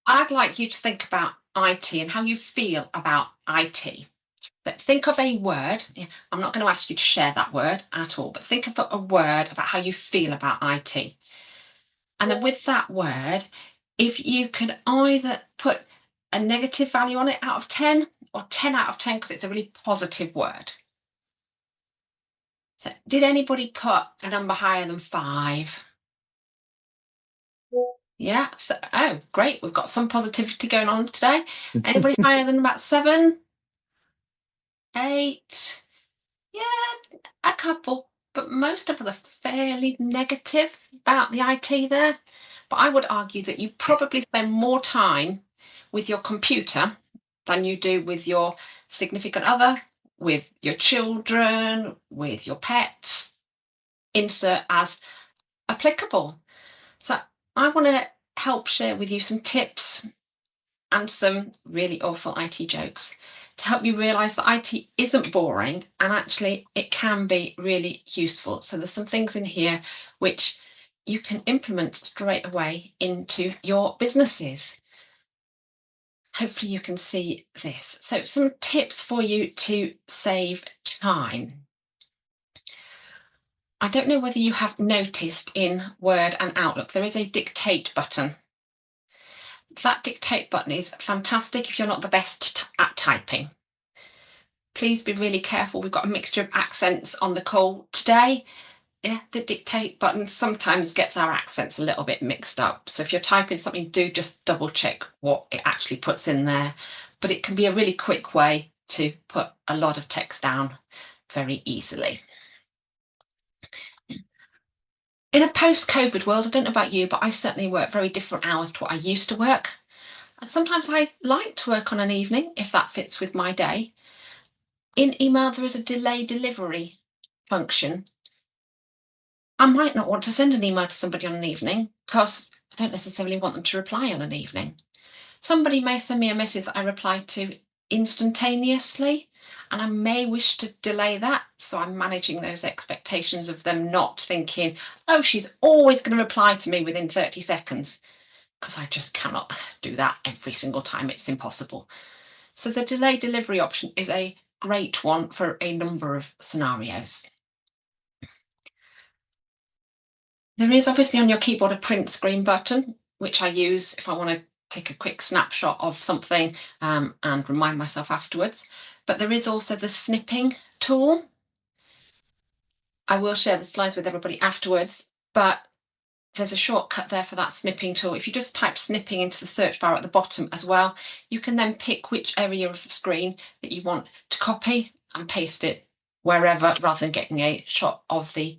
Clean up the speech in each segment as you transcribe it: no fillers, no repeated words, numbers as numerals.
I'd like you to think about IT and how you feel about IT. But think of a word. I'm not going to ask you to share that word at all, but think of a word about how you feel about IT. And then with that word, if you could either put a negative value on it out of 10 or 10 out of 10 because it's a really positive word. So did anybody put a number higher than 5? Yeah. So, oh, great. We've got some positivity going on today. Anybody higher than about 7, 8? Yeah, a couple. But most of us are fairly negative about the IT there. But I would argue that you probably spend more time with your computer than you do with your significant other, with your children, with your pets. Insert as applicable. So I want to help share with you some tips and some really awful IT jokes to help you realize that IT isn't boring and actually it can be really useful. So there's some things in here which you can implement straight away into your businesses. Hopefully you can see this. So some tips for you to save time. I don't know whether you have noticed in Word and Outlook, there is a dictate button. That dictate button is fantastic if you're not the best at typing. Please be really careful. We've got a mixture of accents on the call today. Yeah, the dictate button sometimes gets our accents a little bit mixed up. So if you're typing something, do just double check what it actually puts in there. But it can be a really quick way to put a lot of text down very easily. In a post-COVID world, I don't know about you, but I certainly work very different hours to what I used to work. And sometimes I like to work on an evening if that fits with my day. In email, there is a delay delivery function. I might not want to send an email to somebody on an evening because I don't necessarily want them to reply on an evening. Somebody may send me a message that I reply to instantaneously, and I may wish to delay that. So I'm managing those expectations of them not thinking, oh, she's always going to reply to me within 30 seconds, because I just cannot do that every single time. It's impossible. So the delay delivery option is a great one for a number of scenarios. There is obviously on your keyboard a print screen button, which I use if I want to take a quick snapshot of something and remind myself afterwards. But there is also the snipping tool. I will share the slides with everybody afterwards, but there's a shortcut there for that snipping tool. If you just type snipping into the search bar at the bottom as well, you can then pick which area of the screen that you want to copy and paste it wherever rather than getting a shot of the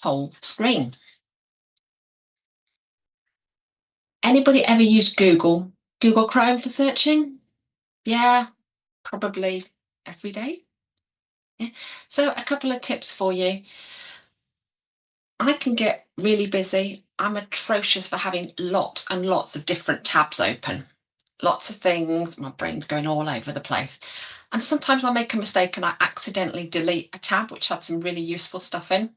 whole screen. Anybody ever used Google Chrome for searching? Yeah, probably every day. Yeah. So a couple of tips for you. I can get really busy. I'm atrocious for having lots and lots of different tabs open. Lots of things, my brain's going all over the place. And sometimes I make a mistake and I accidentally delete a tab which had some really useful stuff in.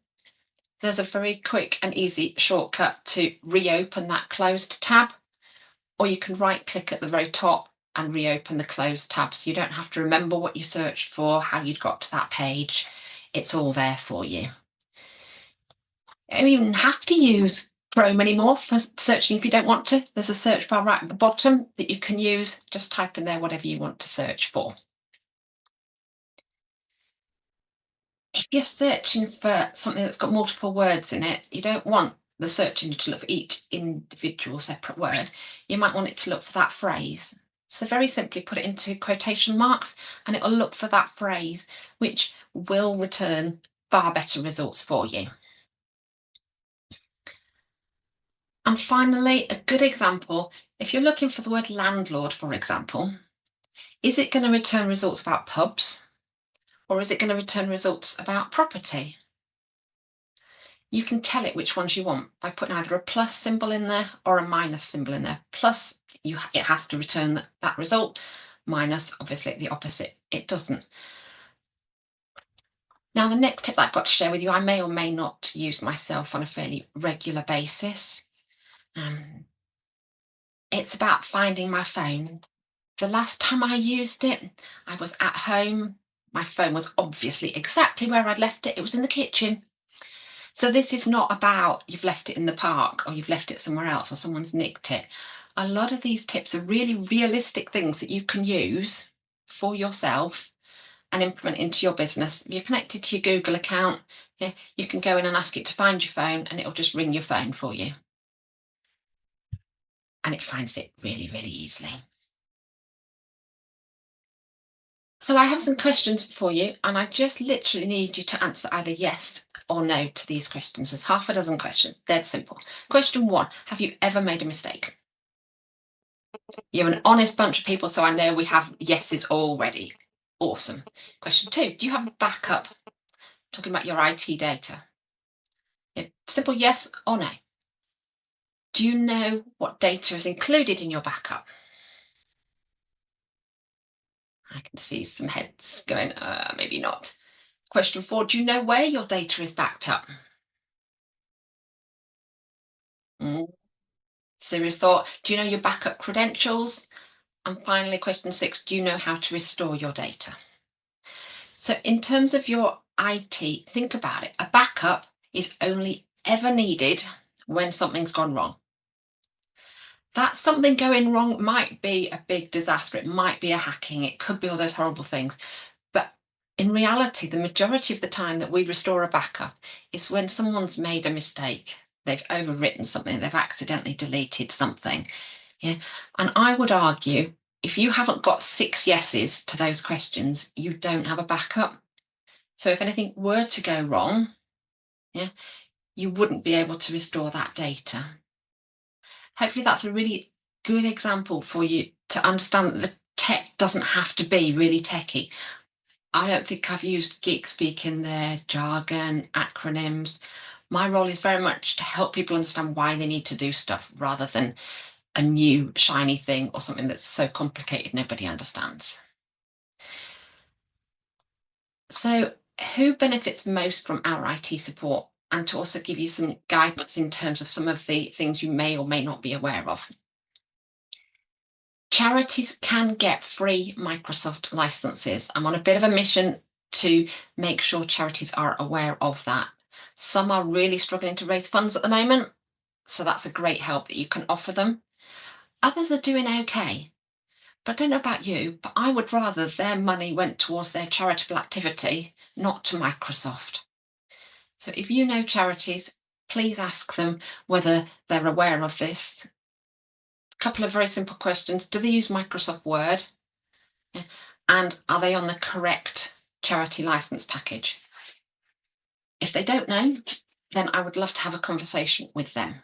There's a very quick and easy shortcut to reopen that closed tab, or you can right click at the very top and reopen the closed tab. So you don't have to remember what you searched for, how you'd got to that page. It's all there for you. You don't even have to use Chrome anymore for searching if you don't want to. There's a search bar right at the bottom that you can use. Just type in there whatever you want to search for. If you're searching for something that's got multiple words in it, you don't want the search engine to look for each individual separate word. You might want it to look for that phrase. So very simply put it into quotation marks and it will look for that phrase, which will return far better results for you. And finally, a good example, if you're looking for the word landlord, for example, is it going to return results about pubs or is it going to return results about property? You can tell it which ones you want by putting either a plus symbol in there or a minus symbol in there. Plus, it has to return that result. Minus, obviously, the opposite, it doesn't. Now, the next tip that I've got to share with you, I may or may not use myself on a fairly regular basis. It's about finding my phone. The last time I used it, I was at home. My phone was obviously exactly where I'd left it. It was in the kitchen. So this is not about you've left it in the park or you've left it somewhere else or someone's nicked it. A lot of these tips are really realistic things that you can use for yourself and implement into your business. If you're connected to your Google account, yeah, you can go in and ask it to find your phone and it'll just ring your phone for you. And it finds it really, really easily. So I have some questions for you, and I just literally need you to answer either yes or no to these questions. There's half a dozen questions, dead simple. Question one: have you ever made a mistake? You're an honest bunch of people, so I know we have yeses already. Awesome. Question two: do you have a backup? Talking about your IT data. Yeah, simple yes or no. Do you know what data is included in your backup? I can see some heads going, maybe not. Question four: do you know where your data is backed up? Mm, serious thought. Do you know your backup credentials? And finally, question six: do you know how to restore your data? So, in terms of your IT, think about it. A backup is only ever needed when something's gone wrong. That something going wrong might be a big disaster. It might be a hacking. It could be all those horrible things. But in reality, the majority of the time that we restore a backup is when someone's made a mistake. They've overwritten something, they've accidentally deleted something. Yeah. And I would argue if you haven't got six yeses to those questions, you don't have a backup. So if anything were to go wrong, yeah, you wouldn't be able to restore that data. Hopefully that's a really good example for you to understand that the tech doesn't have to be really techy. I don't think I've used geek speak in their jargon, acronyms. My role is very much to help people understand why they need to do stuff rather than a new shiny thing or something that's so complicated nobody understands. So, who benefits most from our IT support? And to also give you some guidance in terms of some of the things you may or may not be aware of. Charities can get free Microsoft licenses. I'm on a bit of a mission to make sure charities are aware of that. Some are really struggling to raise funds at the moment, so that's a great help that you can offer them. Others are doing okay. But I don't know about you, but I would rather their money went towards their charitable activity, not to Microsoft. So if you know charities, please ask them whether they're aware of this. A couple of very simple questions. Do they use Microsoft Word? Yeah. And are they on the correct charity license package? If they don't know, then I would love to have a conversation with them.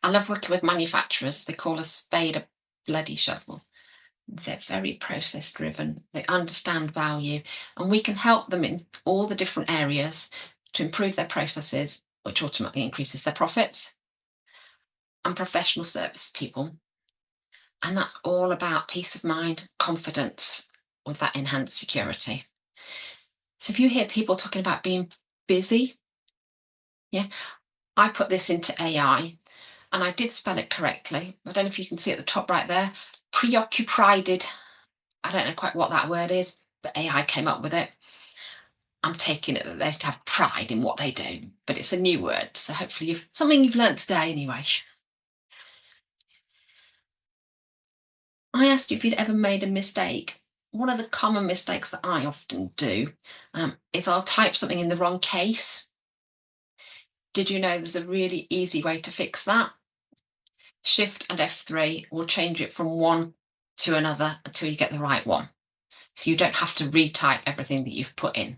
I love working with manufacturers. They call a spade a bloody shovel. They're very process driven. They understand value, and we can help them in all the different areas to improve their processes, which ultimately increases their profits. And professional service people. And that's all about peace of mind, confidence with that enhanced security. So if you hear people talking about being busy, yeah, I put this into AI and I did spell it correctly. I don't know if you can see at the top right there, preoccupied. I don't know quite what that word is, but AI came up with it. I'm taking it that they have pride in what they do, but it's a new word. So hopefully you've learned today anyway. I asked you if you'd ever made a mistake. One of the common mistakes that I often do is I'll type something in the wrong case. Did you know there's a really easy way to fix that? Shift and F3 will change it from one to another until you get the right one. So you don't have to retype everything that you've put in.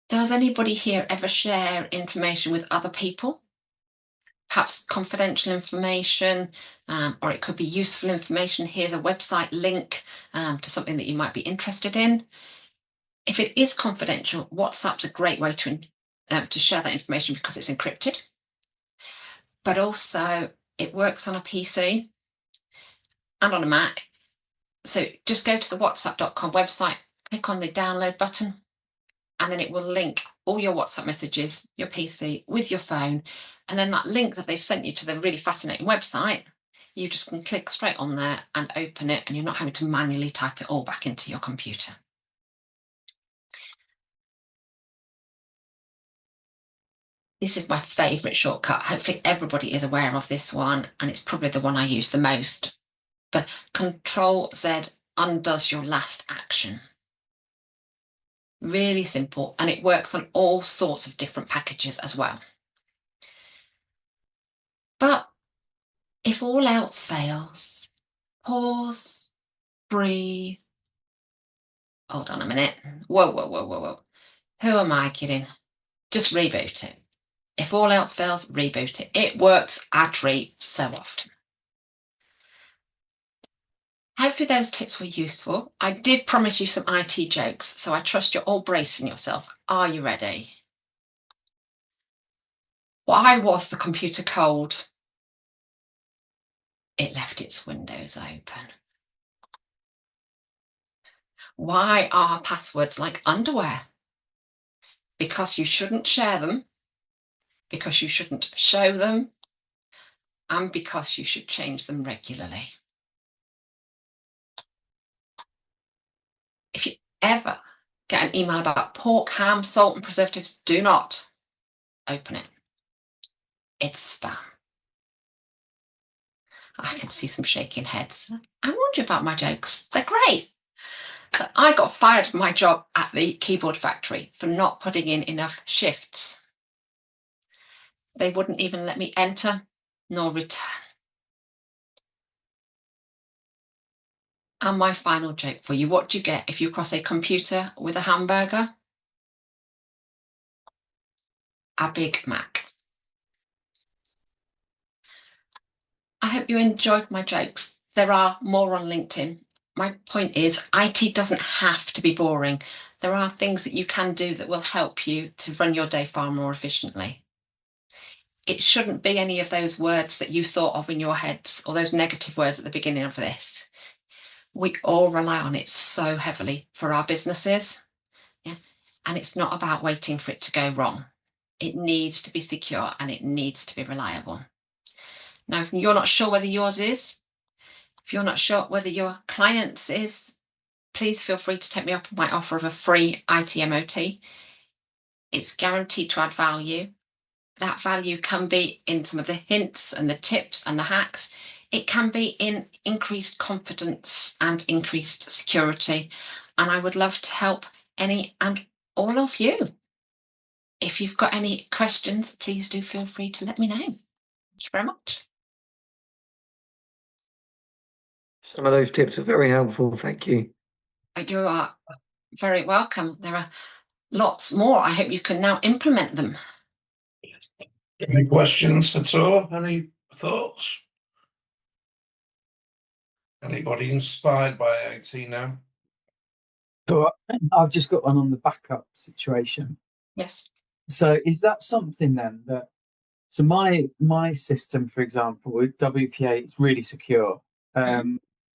Does anybody here ever share information with other people? Perhaps confidential information, or it could be useful information. Here's a website link to something that you might be interested in. If it is confidential, WhatsApp's a great way to share that information because it's encrypted, but also it works on a PC and on a Mac. So just go to the whatsapp.com website, click on the download button, and then it will link all your WhatsApp messages, your PC with your phone, and then that link that they've sent you to the really fascinating website, you just can click straight on there and open it, and you're not having to manually type it all back into your computer. This is my favourite shortcut. Hopefully everybody is aware of this one, and it's probably the one I use the most. But Control Z undoes your last action. Really simple, and it works on all sorts of different packages as well. But if all else fails, pause, breathe. Hold on a minute. Whoa. Who am I kidding? Just reboot it. If all else fails, reboot it. It works a treat so often. Hopefully those tips were useful. I did promise you some IT jokes, so I trust you're all bracing yourselves. Are you ready? Why was the computer cold? It left its windows open. Why are passwords like underwear? Because you shouldn't share them, because you shouldn't show them, and because you should change them regularly. If you ever get an email about pork, ham, salt, and preservatives, do not open it. It's spam. I can see some shaking heads. I warned you about my jokes. They're great. So I got fired from my job at the keyboard factory for not putting in enough shifts. They wouldn't even let me enter nor return. And my final joke for you, what do you get if you cross a computer with a hamburger? A Big Mac. I hope you enjoyed my jokes. There are more on LinkedIn. My point is, IT doesn't have to be boring. There are things that you can do that will help you to run your day far more efficiently. It shouldn't be any of those words that you thought of in your heads or those negative words at the beginning of this. We all rely on it so heavily for our businesses. Yeah? And it's not about waiting for it to go wrong. It needs to be secure and it needs to be reliable. Now, if you're not sure whether yours is, if you're not sure whether your client's is, please feel free to take me up on my offer of a free IT MOT. It's guaranteed to add value. That value can be in some of the hints and the tips and the hacks. It can be in increased confidence and increased security. And I would love to help any and all of you. If you've got any questions, please do feel free to let me know. Thank you very much. Some of those tips are very helpful. Thank you. You are very welcome. There are lots more. I hope you can now implement them. Any questions at all? Any thoughts? Anybody inspired by IT now? So I've just got one on the backup situation. Yes. So is that something then that, so my system, for example, with WPA, it's really secure.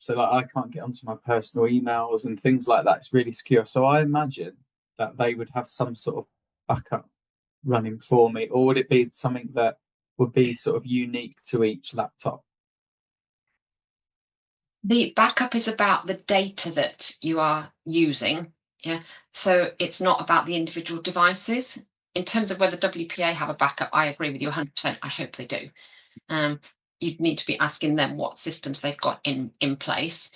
So like I can't get onto my personal emails and things like that. It's really secure. So I imagine that they would have some sort of backup running for me, or would it be something that would be sort of unique to each laptop? The backup is about the data that you are using. Yeah. So it's not about the individual devices. In terms of whether WPA have a backup, I agree with you 100%. I hope they do. You'd need to be asking them what systems they've got in place.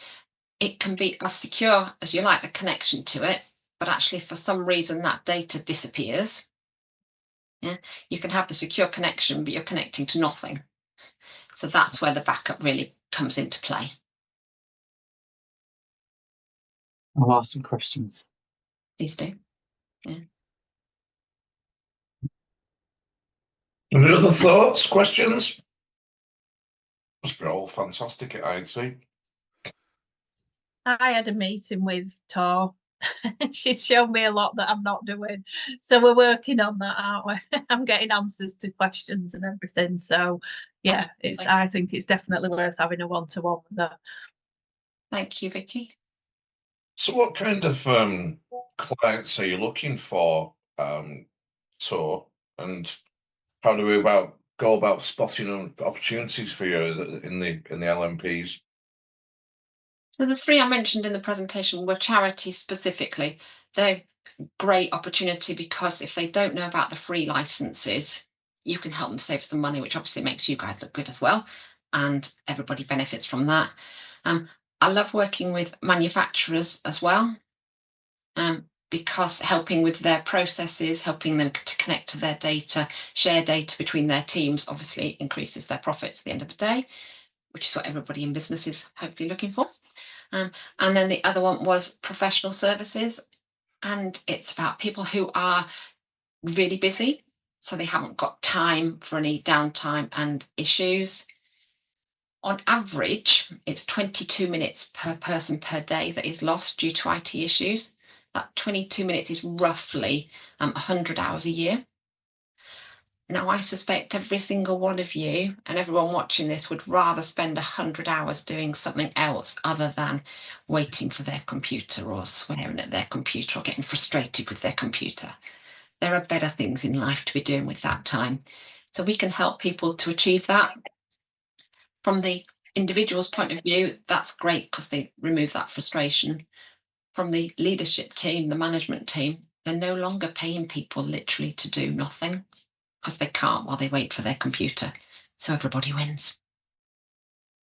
It can be as secure as you like, the connection to it, but actually for some reason that data disappears. Yeah. You can have the secure connection, but you're connecting to nothing. So that's where the backup really comes into play. I'll ask some questions. Please do. Yeah. Any other thoughts, questions? Must be all fantastic at IT. I had a meeting with Tor. She's shown me a lot that I'm not doing. So we're working on that, aren't we? I'm getting answers to questions and everything. So yeah, I think it's definitely worth having a one-to-one with her. Thank you, Vicky. So what kind of clients are you looking for, Tor? And how do we go about spotting opportunities for you in the LMPs? So the three I mentioned in the presentation were charities specifically. They're great opportunity because if they don't know about the free licenses, you can help them save some money, which obviously makes you guys look good as well, and everybody benefits from that. I love working with manufacturers as well, because helping with their processes, helping them to connect to their data, share data between their teams, obviously increases their profits at the end of the day, which is what everybody in business is hopefully looking for. And then the other one was professional services. And it's about people who are really busy, so they haven't got time for any downtime and issues. On average, it's 22 minutes per person per day that is lost due to IT issues. That 22 minutes is roughly 100 hours a year. Now, I suspect every single one of you and everyone watching this would rather spend 100 hours doing something else other than waiting for their computer or swearing at their computer or getting frustrated with their computer. There are better things in life to be doing with that time. So we can help people to achieve that. From the individual's point of view, that's great because they remove that frustration. From the leadership team, the management team, they're no longer paying people literally to do nothing, because they can't while they wait for their computer. So everybody wins.